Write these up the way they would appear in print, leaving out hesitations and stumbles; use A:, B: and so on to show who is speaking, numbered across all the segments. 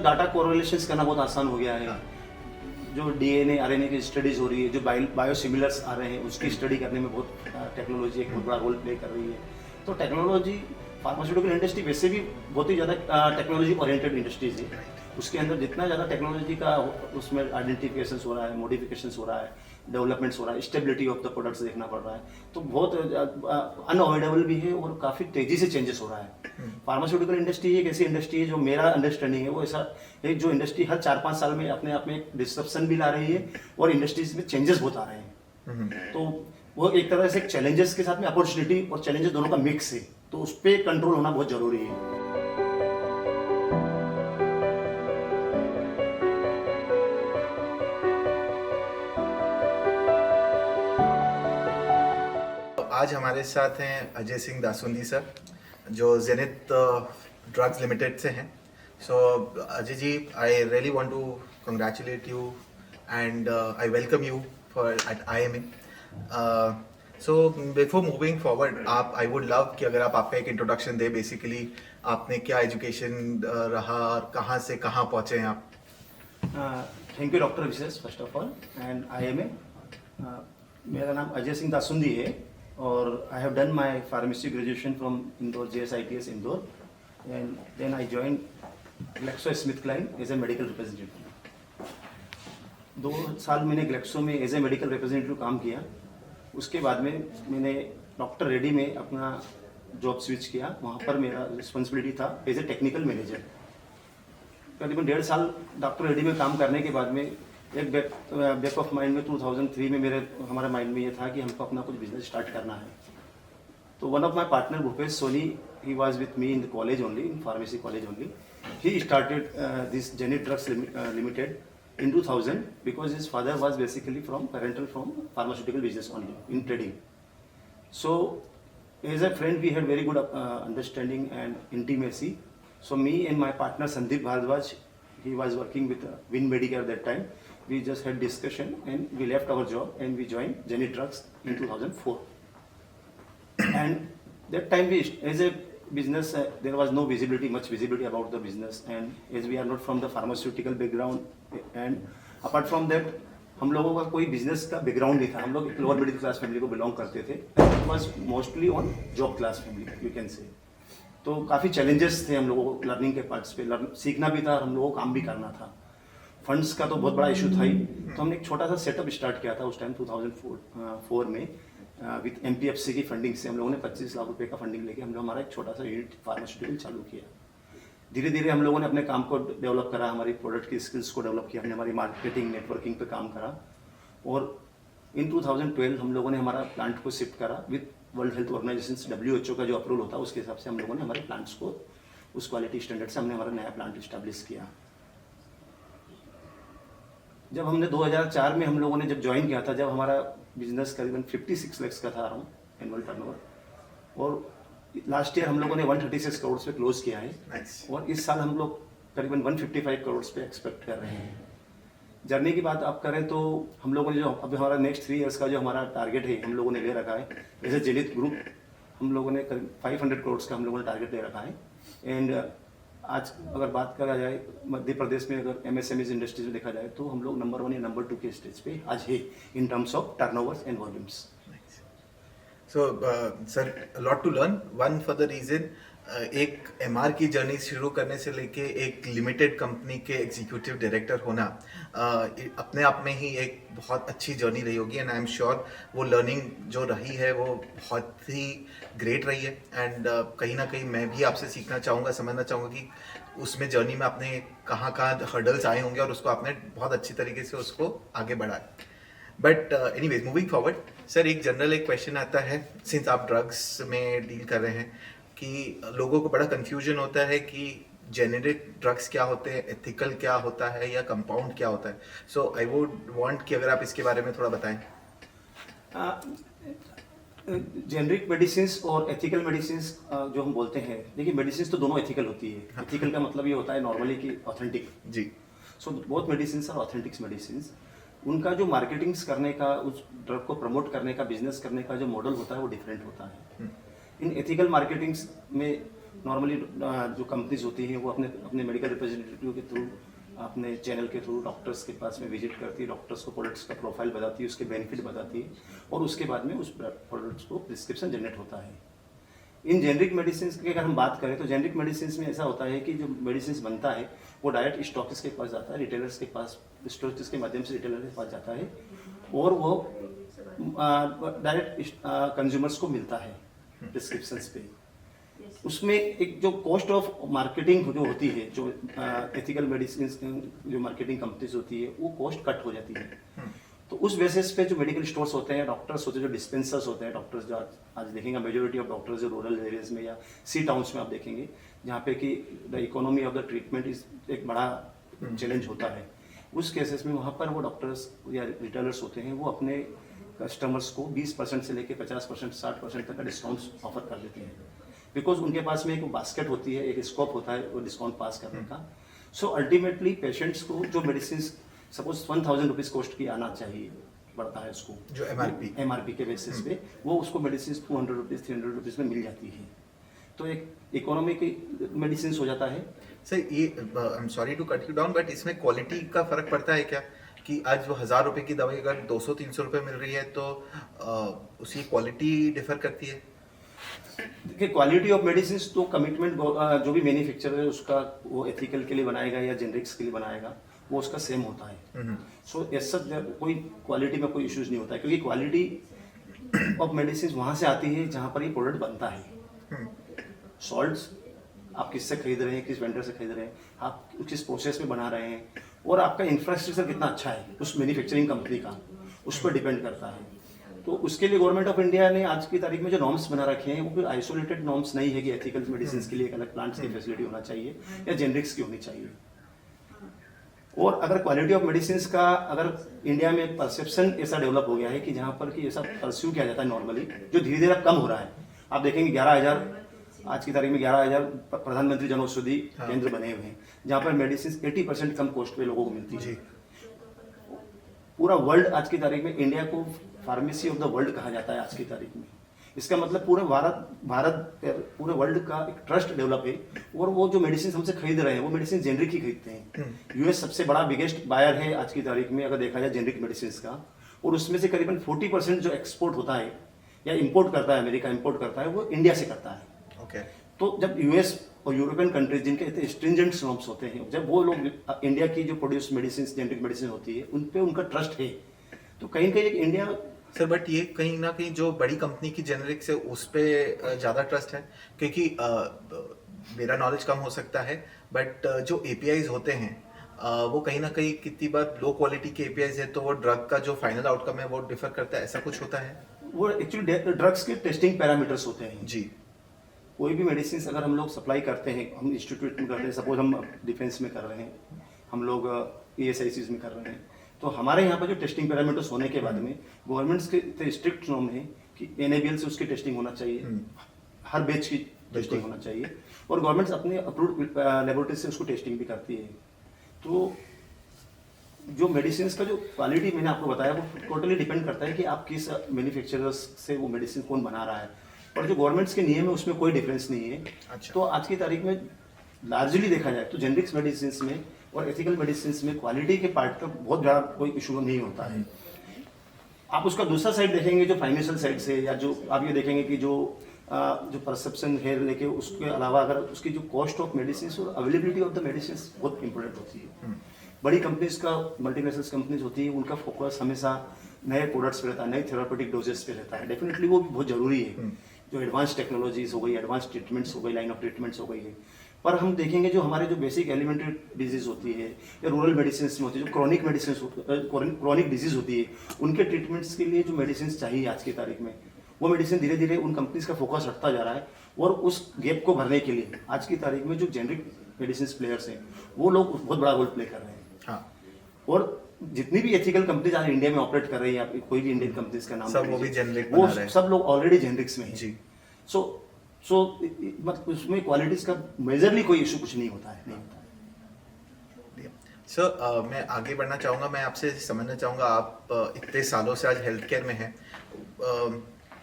A: Data correlations करना बहुत आसान हो गया है। जो डीएनए आरएनए की स्टडीज हो रही है, जो बायोसिमिलर्स आ रहे हैं उसकी स्टडी करने में बहुत टेक्नोलॉजी एक बहुत बड़ा रोल प्ले कर रही है। तो टेक्नोलॉजी फार्मास्यूटिकल इंडस्ट्री वैसे भी बहुत ही ज़्यादा टेक्नोलॉजी ओरिएंटेड इंडस्ट्रीज है। उसके अंदर जितना ज़्यादा टेक्नोलॉजी का उसमें आइडेंटिफिकेशन हो रहा है, मॉडिफिकेशन हो रहा है, डेवलपमेंट्स हो रहा है, स्टेबिलिटी ऑफ द प्रोडक्ट्स देखना पड़ रहा है, तो बहुत अनअवॉइडेबल भी है और काफ़ी तेज़ी से चेंजेस हो रहा है। फार्मास्यूटिकल इंडस्ट्री एक ऐसी इंडस्ट्री है जो मेरा अंडरस्टैंडिंग है वो ऐसा है जो इंडस्ट्री हर 4-5 साल में अपने आप में एक डिस्ट्रप्शन भी ला रही है और इंडस्ट्रीज में चेंजेस बहुत आ रहे हैं। तो वो एक तरह से चैलेंजेस के साथ में अपॉर्चुनिटी और चैलेंजेस दोनों का मिक्स है, तो उस पर कंट्रोल होना बहुत जरूरी है।
B: आज हमारे साथ हैं अजय सिंह दासुंदी सर, जो जेनिथ ड्रग्स लिमिटेड से हैं। So Ajay ji, I really want to congratulate you and I welcome you for at IMA। So before moving forward, I would love कि अगर आप आपका एक इंट्रोडक्शन दे, बेसिकली आपने क्या एजुकेशन रहा और कहाँ से कहाँ पहुँचे हैं आप।
A: Thank you doctor Vishesh first of all and IMA। मेरा नाम अजय सिंह दासुंदी है और I have done my pharmacy graduation from Indore JSITS Indore and then I join GlaxoSmithKline as a medical representative. 2 साल मैंने ग्लेक्सो में एज ए मेडिकल रिप्रेजेंटेटिव काम किया। उसके बाद में मैंने डॉक्टर रेड्डी में अपना जॉब स्विच किया। वहाँ पर मेरा रिस्पॉन्सिबिलिटी था एज ए टेक्निकल मैनेजर। करीबन 1.5 साल डॉक्टर रेड्डी में काम करने के बाद में एक बैक ऑफ माइंड में 2003 में हमारे माइंड में ये था कि हमको अपना कुछ बिजनेस स्टार्ट करना है। तो one of my partner Bhupesh Soni, he was with me in the college only, in pharmacy college only. He started this Zenith drugs limited in 2000 because his father was basically from pharmaceutical business only in trading. So as a friend we had very good understanding and intimacy. So me and my partner Sandeep Bhardwaj, he was working with Win Medicare at that time. We just had discussion and we left our job and we joined Zenith Drugs in 2004. And that time we, as a business, there was no much visibility about the business, and as we are not from the pharmaceutical background and apart from that हम लोगों का कोई business का background नहीं था। हम लोग एक लोअर मिडिल क्लास फैमिली को बिलोंग करते थे। It was mostly on job class family you can say. तो काफ़ी चैलेंजेस थे हम लोगों को लर्निंग के पार्ट्स पे, सीखना भी था और हम लोगों को काम भी करना था। फंड्स का तो बहुत बड़ा इशू था ही, तो हमने एक छोटा सा सेटअप स्टार्ट किया था उस टाइम 2004 में विथ MPFC की फंडिंग से। हम लोगों ने 25 लाख रुपए का फंडिंग लेके हम लोग हमारा एक छोटा सा यूनिट फार्मास्यूटिकल चालू किया। धीरे धीरे हम लोगों ने अपने काम को डेवलप करा, हमारी प्रोडक्ट की स्किल्स को डेवलप किया, हमने हमारी मार्केटिंग नेटवर्किंग पे काम करा और इन 2012 हम लोगों ने हमारा प्लांट को शिफ्ट करा with World Health Organization WHO का जो अप्रूवल होता है उसके हिसाब से हम लोगों ने हमारे प्लांट्स को उस क्वालिटी स्टैंडर्ड से हमने हमारा नया प्लांट इस्टेब्लिश किया। जब हमने 2004 में हम लोगों ने जब ज्वाइन किया था, जब हमारा बिजनेस करीबन 56 लाख का था अराउंड एनुअल टर्नओवर, और लास्ट ईयर हम लोगों ने 136 करोड़ पे क्लोज किया है और इस साल हम लोग करीबन 155 करोड़ पे एक्सपेक्ट कर रहे हैं। जर्नी की बात आप करें तो हम लोगों ने जो अब हमारा नेक्स्ट 3 इयर्स का जो हमारा टारगेट है हम लोगों ने ले रखा है एज ए जेनिथ ग्रुप, हम लोगों ने करीब 500 करोड़ का हम लोगों ने टारगेट ले रखा है। एंड आज अगर बात करा जाए मध्य प्रदेश में अगर MSME इंडस्ट्रीज में देखा जाए तो हम लोग नंबर 1 या नंबर 2 के स्टेज पे आज है in terms of turnovers and volumes.
B: So sir, lot to learn. One for the reason, एक MR की जर्नी शुरू करने से लेके एक लिमिटेड कंपनी के एग्जीक्यूटिव डायरेक्टर होना अपने आप में ही एक बहुत अच्छी जर्नी रही होगी, एंड आई एम श्योर वो लर्निंग जो रही है वो बहुत ही ग्रेट रही है। एंड कहीं ना कहीं मैं भी आपसे सीखना चाहूँगा, समझना चाहूँगा कि उसमें जर्नी में आपने कहाँ हर्डल्स आए होंगे और उसको आपने बहुत अच्छी तरीके से उसको आगे बढ़ाया। But anyways, moving forward, sir एक जनरल एक क्वेश्चन आता है, सिंस आप ड्रग्स में डील कर रहे हैं, कि लोगों को बड़ा कंफ्यूजन होता है कि जेनेरिक ड्रग्स क्या होते हैं, एथिकल क्या होता है या कंपाउंड क्या होता है। सो आई वुड वांट कि अगर आप इसके बारे में थोड़ा बताएं।
A: जेनरिक मेडिसिन और एथिकल मेडिसिन जो हम बोलते हैं, देखिए मेडिसिन तो दोनों एथिकल होती है। एथिकल का मतलब ये होता है नॉर्मली कि ऑथेंटिक जी। सो बोथ मेडिसिन और ऑथेंटिक्स मेडिसिन, उनका जो मार्केटिंग्स करने का, उस ड्रग को प्रमोट करने का, बिजनेस करने का जो मॉडल होता है वो डिफरेंट होता है। इन एथिकल मार्केटिंग्स में नॉर्मली जो कंपनीज होती हैं वो अपने अपने मेडिकल रिप्रेजेंटेटिव के थ्रू, अपने चैनल के थ्रू डॉक्टर्स के पास में विजिट करती है, डॉक्टर्स को प्रोडक्ट्स का प्रोफाइल बताती है, उसके बेनिफिट बताती है, और उसके बाद में उस प्रोडक्ट्स को प्रिस्क्रिप्शन जनरेट होता है। इन जेनरिक मेडिसिन की अगर हम बात करें तो जेनरिक मेडिसिन में ऐसा होता है कि जो मेडिसिन बनता है वो डायरेक्ट स्टॉकिस्ट के पास जाता है, रिटेलर्स के पास, स्टोरेज के माध्यम से रिटेलर के पास जाता है, और वो डायरेक्ट कंज्यूमर्स को मिलता है प्रिस्क्रिप्शन पे। उसमें एक जो कॉस्ट ऑफ मार्केटिंग जो होती है, जो एथिकल मेडिसिन जो मार्केटिंग कंपनीज होती है, वो कॉस्ट कट हो जाती है। तो उस बेसिस पे जो मेडिकल स्टोर्स होते हैं, डॉक्टर्स होते हैं, जो डिस्पेंसर्स होते हैं, डॉक्टर्स जो आज देखेंगे मेजोरिटी ऑफ डॉक्टर्स जो रूरल एरियाज में या सी टाउन्स में आप देखेंगे, जहाँ पे कि the economy of the treatment is एक बड़ा चैलेंज होता है। उस केसेस में वहाँ पर वो डॉक्टर्स या रिटेलर्स होते हैं, वो अपने कस्टमर्स को 20% से लेकर 50%, 60% तक का डिस्काउंट ऑफर कर देते हैं, बिकॉज उनके पास में एक बास्केट होती है, एक स्कोप होता है वो डिस्काउंट पास करने का। सो अल्टीमेटली पेशेंट्स को जो मेडिसिन सपोज 1000 रुपीज़ कॉस्ट की आना चाहिए पड़ता है उसको,
B: जो एमआरपी
A: के बेसिस पे वो उसको मेडिसिन 200 रुपीज़ 300 रुपीज़ में मिल जाती है। तो एक इकोनॉमी की मेडिसिन हो जाता है।
B: सर ये I am sorry to cut you down, but इसमें क्वालिटी का फर्क पड़ता है क्या? कि आज वो 1000 रुपए की दवाई अगर 200-300 रुपए मिल रही है तो उसकी क्वालिटी डिफर करती है?
A: देखिए, क्वालिटी ऑफ मेडिसिन तो कमिटमेंट जो भी मैन्युफैक्चरर है उसका, वो एथिकल के लिए बनाएगा या जेनरिक्स के लिए बनाएगा, वो उसका सेम होता है। सो ऐसा कोई क्वालिटी में कोई इश्यूज नहीं होता है, क्योंकि क्वालिटी ऑफ मेडिसिन वहाँ से आती है जहाँ पर ये प्रोडक्ट बनता है। सॉल्ट्स आप किससे खरीद रहे हैं, किस वेंडर से खरीद रहे हैं, आप किस प्रोसेस में बना रहे हैं, और आपका इंफ्रास्ट्रक्चर कितना अच्छा है उस मैन्युफैक्चरिंग कंपनी का, उस पर डिपेंड करता है। तो उसके लिए गवर्नमेंट ऑफ इंडिया ने आज की तारीख में जो नॉर्म्स बना रखे हैं वो कोई आइसोलेटेड नॉर्म्स नहीं है कि एथिकल मेडिसिन के लिए एक अलग प्लांट्स की फैसिलिटी होना चाहिए या जेनरिक्स की होनी चाहिए। और अगर क्वालिटी ऑफ मेडिसिन का अगर इंडिया में परसेप्शन ऐसा डेवलप हो गया है कि जहाँ पर कि ऐसा परस्यू किया जाता है नॉर्मली, जो धीरे धीरे अब कम हो रहा है। आप देखेंगे 11,000 आज की तारीख में 11,000 प्रधानमंत्री जन औषधि केंद्र बने हुए हैं, जहाँ पर मेडिसिन 80% कम कॉस्ट पे लोगों को मिलती है। पूरा वर्ल्ड आज की तारीख में इंडिया को फार्मेसी ऑफ द वर्ल्ड कहा जाता है आज की तारीख में। इसका मतलब पूरे भारत पूरे वर्ल्ड का एक ट्रस्ट डेवलप है, और वो जो मेडिसिन हमसे खरीद रहे हैं वो मेडिसिन जेनरिक ही खरीदते हैं। यूएस सबसे बड़ा बिगेस्ट बायर है आज की तारीख में अगर देखा जाए जेनरिक मेडिसिन का, और उसमें से करीबन 40% जो एक्सपोर्ट होता है या इंपोर्ट करता है, अमेरिका इंपोर्ट करता है, वो इंडिया से करता है। तो जब यूएस और यूरोपियन कंट्रीज जिनके इतने स्ट्रिंजेंट नॉर्म्स होते हैं, जब वो लोग इंडिया की जो प्रोड्यूस मेडिसिन, जेनरिक मेडिसिन होती है, उन पे उनका ट्रस्ट है, तो कहीं कहीं इंडिया।
B: सर बट ये कहीं ना कहीं जो बड़ी कंपनी की जेनरिक से उस पे ज़्यादा ट्रस्ट है, क्योंकि मेरा नॉलेज कम हो सकता है, बट जो एपीआईज होते हैं वो कहीं ना कहीं कितनी बार लो क्वालिटी के एपीआईज है तो वो ड्रग का जो फाइनल आउटकम है वो डिफर करता है, ऐसा कुछ होता है?
A: वो एक्चुअली ड्रग्स के टेस्टिंग पैरामीटर्स होते हैं
B: जी।
A: कोई भी मेडिसिन अगर हम लोग सप्लाई करते हैं, हम इंस्टीट्यूट में करते हैं, सपोज हम डिफेंस में कर रहे हैं, हम लोग ESICs में कर रहे हैं, तो हमारे यहाँ पर जो टेस्टिंग पैरामीटर्स होने के बाद में गवर्नमेंट्स के स्ट्रिक्ट नॉर्म है कि NABL से उसकी टेस्टिंग होना चाहिए, हर बैच की टेस्टिंग होना चाहिए, और गवर्नमेंट अपने अप्रूव्ड लेबोरेटरी से उसको टेस्टिंग भी करती है। तो जो मेडिसिन का जो क्वालिटी मैंने आपको बताया वो टोटली डिपेंड करता है कि आप किस मैन्युफैक्चरर्स से वो मेडिसिन कौन बना रहा है, और जो गवर्नमेंट्स के नियम है उसमें कोई डिफरेंस नहीं है।
B: अच्छा।
A: तो आज की तारीख में लार्जली देखा जाए तो जेनरिक्स मेडिसिन में और एथिकल मेडिसिन में क्वालिटी के पार्ट का बहुत ज़्यादा कोई इशू नहीं होता है। आप उसका दूसरा साइड देखेंगे जो फाइनेंशियल साइड से, या जो आप ये देखेंगे कि जो परसेप्शन है लेके उसके अलावा अगर उसकी जो कॉस्ट ऑफ मेडिसिन और अवेलेबिलिटी ऑफ द मेडिसिन बहुत इंपॉर्टेंट होती है। बड़ी कंपनीज का, मल्टीनेशनल कंपनीज होती है, उनका फोकस हमेशा नए प्रोडक्ट्स पे रहता है, नए थेरापेटिक डोजेस पे रहता है। डेफिनेटली वो भी बहुत जरूरी है, जो एडवांस टेक्नोलॉजीज हो गई, एडवांस ट्रीटमेंट्स हो गई, लाइन ऑफ ट्रीटमेंट्स हो गई है। पर हम देखेंगे जो हमारे जो बेसिक एलिमेंट्री डिजीज होती है या रूरल मेडिसिन में होती है, जो क्रॉनिक मेडिसिन क्रॉनिक डिजीज होती है, उनके ट्रीटमेंट्स के लिए जो मेडिसिन चाहिए आज की तारीख में, वो मेडिसिन धीरे धीरे उन कंपनीज का फोकस हटता जा रहा है। और उस गैप को भरने के लिए आज की तारीख में जो जेनरिक मेडिसिन प्लेयर्स हैं वो लोग बहुत बड़ा रोल प्ले कर रहे हैं।
B: हाँ।
A: और जितनी भी एथिकल कंपनीज आज इंडिया में ऑपरेट कर रही है, आप कोई भी इंडियन कंपनीज का नाम
B: सब वो भी जेनरिक
A: वो
B: बना रहे हैं।
A: सब लोग ऑलरेडी जेनरिक्स में हैं।
B: जी।
A: सो मतलब उसमें क्वालिटीज का मेजरली कोई इशू कुछ नहीं होता है।
B: सर मैं आगे बढ़ना चाहूँगा, मैं आपसे समझना चाहूँगा, आप इतने सालों से आज हेल्थ केयर में हैं,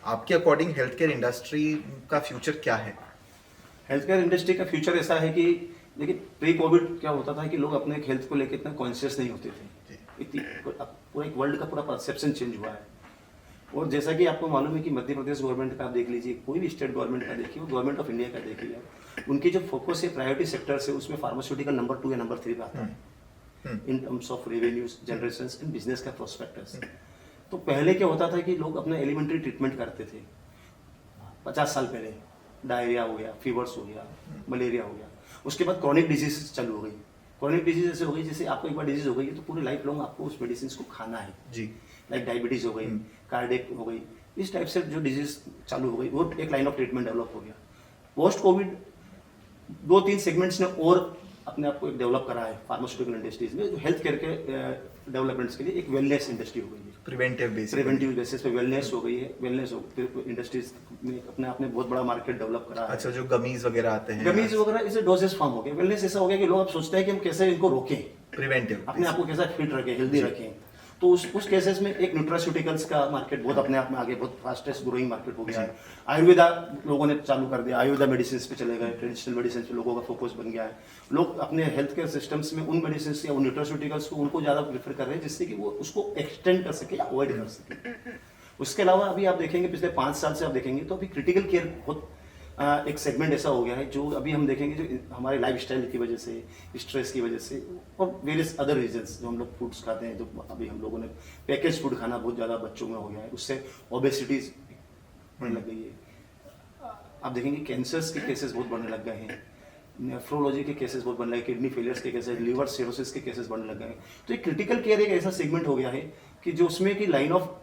B: आपके अकॉर्डिंग हेल्थ केयर इंडस्ट्री का फ्यूचर क्या है?
A: हेल्थ केयर इंडस्ट्री का फ्यूचर ऐसा है कि देखिए प्री कोविड क्या होता था कि लोग अपने हेल्थ को लेकर इतना कॉन्शियस नहीं होते थे। इतनी पूरा एक वर्ल्ड का पूरा परसेप्शन चेंज हुआ है। और जैसा कि आपको मालूम है कि मध्य प्रदेश गवर्नमेंट का आप देख लीजिए, कोई भी स्टेट गवर्नमेंट का देखिए, गवर्नमेंट ऑफ इंडिया का देखिए, उनकी जो फोकस है प्रायोरिटी सेक्टर से, उसमें फार्मास्यूटिकल नंबर 2 या नंबर 3 पे आता है in terms of revenues generation and business का प्रोस्पेक्टस। तो पहले क्या होता था कि लोग अपने एलिमेंट्री ट्रीटमेंट करते थे 50 साल पहले, डायरिया हो गया, फीवर्स हो गया, मलेरिया हो गया, उसके बाद क्रॉनिक डिजीज चालू हो गई। क्रॉनिक डिजीज ऐसे हो गई जैसे आपको एक बार डिजीज हो गई है तो पूरी लाइफ लॉन्ग आपको उस मेडिसिन को खाना है
B: जी।
A: लाइक डायबिटीज हो गई, कार्डियक हो गई, इस टाइप से जो डिजीज चालू हो गई वो एक लाइन ऑफ ट्रीटमेंट डेवलप हो गया। पोस्ट कोविड 2-3 सेगमेंट्स ने और अपने आप को एक डेवलप करा है फार्मास्यूटिकल इंडस्ट्रीज में, जो हेल्थ केयर के डेवलपमेंट्स के लिए एक वेलनेस इंडस्ट्री हो गई है। प्रिवेंटिव बेसिस पे वेलनेस हो गई है। वेलनेस इंडस्ट्रीज में अपने आप में बहुत बड़ा मार्केट डेवलप करा है।
B: अच्छा, जो गमीज वगैरह आते हैं,
A: गमीज वगैरह इसे डोजेस फॉर्म हो गए। वेलनेस ऐसा हो गया कि लोग अब सोचते हैं कि हम कैसे इनको रोकें,
B: प्रिवेंटिव,
A: अपने आप को कैसे फिट रखें, हेल्दी रखें। तो उस केसेस में एक न्यूट्रास्यूटिकल्स का मार्केट बहुत अपने आप में आगे बहुत फास्टेस्ट ग्रोइंग मार्केट हो गया है। आयुर्वेदा लोगों ने चालू कर दिया, आयुर्वेदा मेडिसिन पे चले गए, ट्रेडिशनल मेडिसिन पे लोगों का फोकस बन गया है। लोग अपने हेल्थ केयर सिस्टम्स में उन मेडिसिन या उन न्यूट्रास्यूटिकल्स को उनको ज़्यादा प्रेफर कर रहे हैं जिससे कि वो उसको एक्सटेंड कर सके या अवॉइड कर सके। उसके अलावा अभी आप देखेंगे पिछले 5 साल से आप देखेंगे तो अभी क्रिटिकल केयर बहुत एक सेगमेंट ऐसा हो गया है जो अभी हम देखेंगे जो हमारे लाइफस्टाइल की वजह से, स्ट्रेस की वजह से और वेरियस अदर रीजंस, जो हम लोग फूड्स खाते हैं, जो अभी हम लोगों ने पैकेज फूड खाना बहुत ज़्यादा बच्चों में हो गया है, उससे ओबेसिटीज बढ़ने लग गई है। आप देखेंगे कैंसर्स के केसेस बहुत बढ़ने लग गए हैं, नेफ्रोलॉजी के केसेस बहुत बढ़ने लगे, किडनी फेलियर्स के केसेस, लिवर सिरोसिस के केसेस बढ़ने लग गए हैं। तो एक क्रिटिकल केयर एक ऐसा सेगमेंट हो गया है कि जो उसमें कि लाइन ऑफ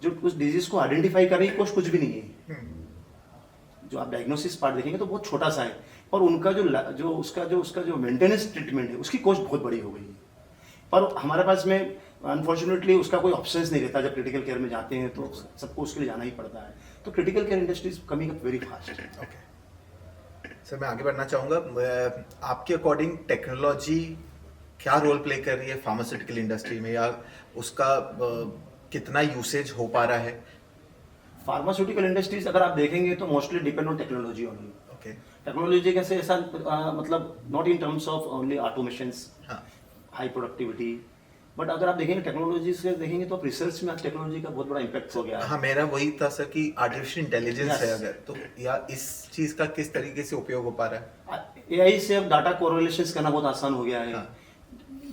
A: जो उस डिजीज को आइडेंटिफाई करने की कोशिश कुछ भी नहीं है। जो आप डायग्नोसिस पार्ट देखेंगे तो बहुत छोटा सा है, और उनका उसका जो मेंटेनेंस ट्रीटमेंट है उसकी कॉस्ट बहुत बड़ी हो गई है। पर हमारे पास में अनफॉर्चुनेटली उसका कोई ऑप्शंस नहीं रहता। जब क्रिटिकल केयर में जाते हैं तो सबको उसके लिए जाना ही पड़ता है। तो critical care industry is coming up very fast.
B: Okay sir, मैं आगे बढ़ना चाहूँगा। आपके अकॉर्डिंग टेक्नोलॉजी क्या रोल प्ले कर रही है फार्मास्यूटिकल इंडस्ट्री में, या उसका कितना यूसेज हो पा रहा है?
A: फार्मास्यूटिकल इंडस्ट्रीज अगर आप देखेंगे तो mostly depend on technology only.
B: Okay,
A: technology कैसे ऐसा मतलब not in terms of only automations, high productivity, but अगर आप देखेंगे टेक्नोलॉजी से देखेंगे तो रिसर्च में आज टेक्नोलॉजी का बहुत बड़ा इम्पैक्ट हो गया है।
B: हाँ, मेरा वही था सर कि आर्टिफिशियल इंटेलिजेंस है अगर तो, या इस चीज का किस तरीके से उपयोग हो पा रहा है?
A: एआई से अब डाटा कोरिलेशंस करना बहुत आसान हो गया है।
B: हाँ।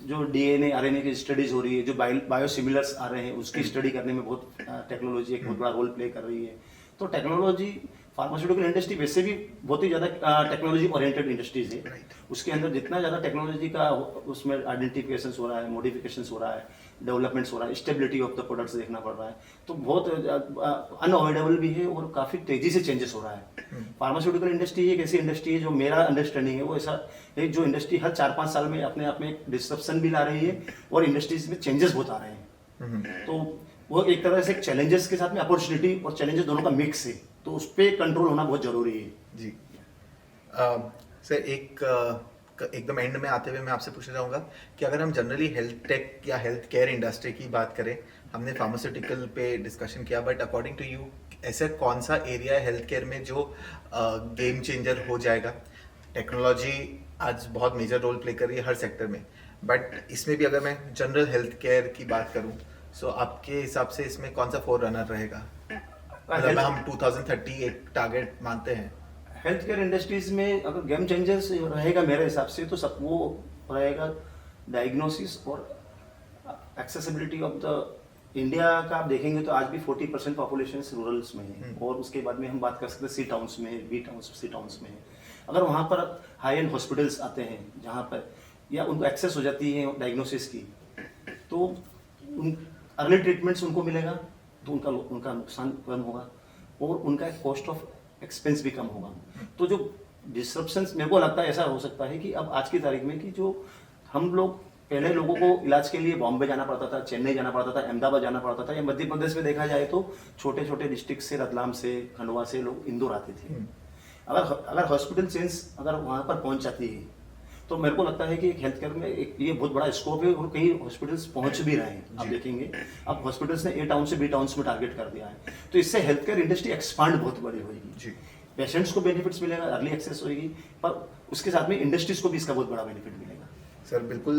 A: जो डीएनए आरएनए की स्टडीज हो रही है, जो बायोसिमिलर्स आ रहे हैं उसकी स्टडी करने में बहुत टेक्नोलॉजी एक बहुत बड़ा रोल प्ले कर रही है। तो टेक्नोलॉजी फार्मास्यूटिकल इंडस्ट्री वैसे भी बहुत ही ज़्यादा टेक्नोलॉजी ओरिएंटेड इंडस्ट्रीज है। उसके अंदर जितना ज़्यादा टेक्नोलॉजी का उसमें आइडेंटिफिकेशन हो रहा है, मॉडिफिकेशन हो रहा है, डेवलपमेंट्स हो रहा है, स्टेबिलिटी ऑफ द प्रोडक्ट्स देखना पड़ रहा है, तो बहुत अनअवॉइडेबल भी है और काफ़ी तेज़ी से चेंजेस हो रहा है। फार्मास्यूटिकल इंडस्ट्री एक ऐसी इंडस्ट्री है जो मेरा अंडरस्टैंडिंग है वो ऐसा है जो इंडस्ट्री हर 4-5 साल में अपने आप में एक डिस्ट्रप्शन भी ला रही है और इंडस्ट्रीज में चेंजेस बहुत आ रहे हैं। तो वो एक तरह से चैलेंजेस के साथ में अपॉर्चुनिटी और चैलेंजेस दोनों का मिक्स है, तो उस पर कंट्रोल होना बहुत जरूरी है।
B: जी सर, एकदम एंड में आते हुए मैं आपसे पूछना चाहूँगा कि अगर हम जनरली हेल्थ टेक या हेल्थ केयर इंडस्ट्री की बात करें, हमने फार्मास्यूटिकल पे डिस्कशन किया, बट अकॉर्डिंग टू यू ऐसा कौन सा एरिया है हेल्थ केयर में जो गेम चेंजर हो जाएगा? टेक्नोलॉजी आज बहुत मेजर रोल प्ले कर रही है हर सेक्टर में, बट इसमें भी अगर मैं जनरल हेल्थ केयर की बात करूँ, सो आपके हिसाब से इसमें कौन सा फोर रनर रहेगा? मतलब हम 2030 एक टारगेट मानते हैं।
A: हेल्थ केयर इंडस्ट्रीज में अगर गेम चेंजर्स रहेगा मेरे हिसाब से तो सब वो रहेगा डायग्नोसिस और एक्सेसिबिलिटी ऑफ द इंडिया का। आप देखेंगे तो आज भी 40% पॉपुलेशन रूरल्स में है, और उसके बाद में हम बात कर सकते हैं सी टाउन्स में, बी टाउन्स, सी टाउन्स में है। अगर वहाँ पर हाई एंड हॉस्पिटल्स आते हैं जहाँ पर या उनको एक्सेस हो जाती है डायग्नोसिस की, तो अर्ली ट्रीटमेंट्स उनको मिलेगा, तो उनका नुकसान कम होगा और उनका कॉस्ट ऑफ एक्सपेंस भी कम होगा। तो जो डिस्ट्रप्शंस मेरे को लगता है ऐसा हो सकता है कि अब आज की तारीख में कि जो हम लोग पहले लोगों को इलाज के लिए बॉम्बे जाना पड़ता था, चेन्नई जाना पड़ता था, अहमदाबाद जाना पड़ता था, या मध्य प्रदेश में देखा जाए तो छोटे छोटे डिस्ट्रिक्ट से, रतलाम से, खंडवा से लोग इंदौर आते थे। अगर हॉस्पिटल चेंज अगर वहाँ पर पहुँच जाती है तो मेरे को लगता है कि एक हेल्थ केयर में एक ये बहुत बड़ा स्कोप है और कई हॉस्पिटल्स पहुंच भी रहे हैं। आप देखेंगे अब हॉस्पिटल्स ने ए टाउन से बी टाउन्स में टारगेट कर दिया है, तो इससे हेल्थ केयर इंडस्ट्री एक्सपांड बहुत बड़ी होगी। पेशेंट्स को बेनिफिट्स मिलेगा, अर्ली एक्सेस होगी, पर उसके साथ में इंडस्ट्रीज को भी इसका बहुत बड़ा बेनिफिट मिलेगा।
B: सर बिल्कुल,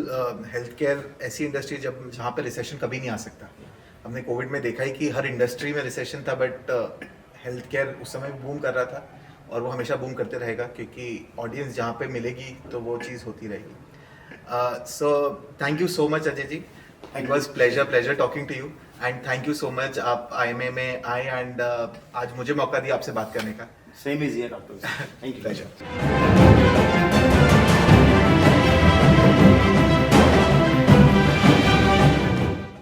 B: हेल्थ केयर ऐसी इंडस्ट्री जहाँ पे रिसेशन कभी नहीं आ सकता। हमने कोविड में देखा ही कि हर इंडस्ट्री में रिसेशन था, बट हेल्थ केयर उस समय बूम कर रहा था और वो हमेशा बूम करते रहेगा, क्योंकि ऑडियंस जहाँ पे मिलेगी तो वो चीज़ होती रहेगी। So thank you so much Ajay ji, it was pleasure talking to you, and thank you so much आप IMA में आए एंड आज मुझे मौका दिया आपसे बात करने का।
A: Same is here doctor, thank you.
B: Pleasure.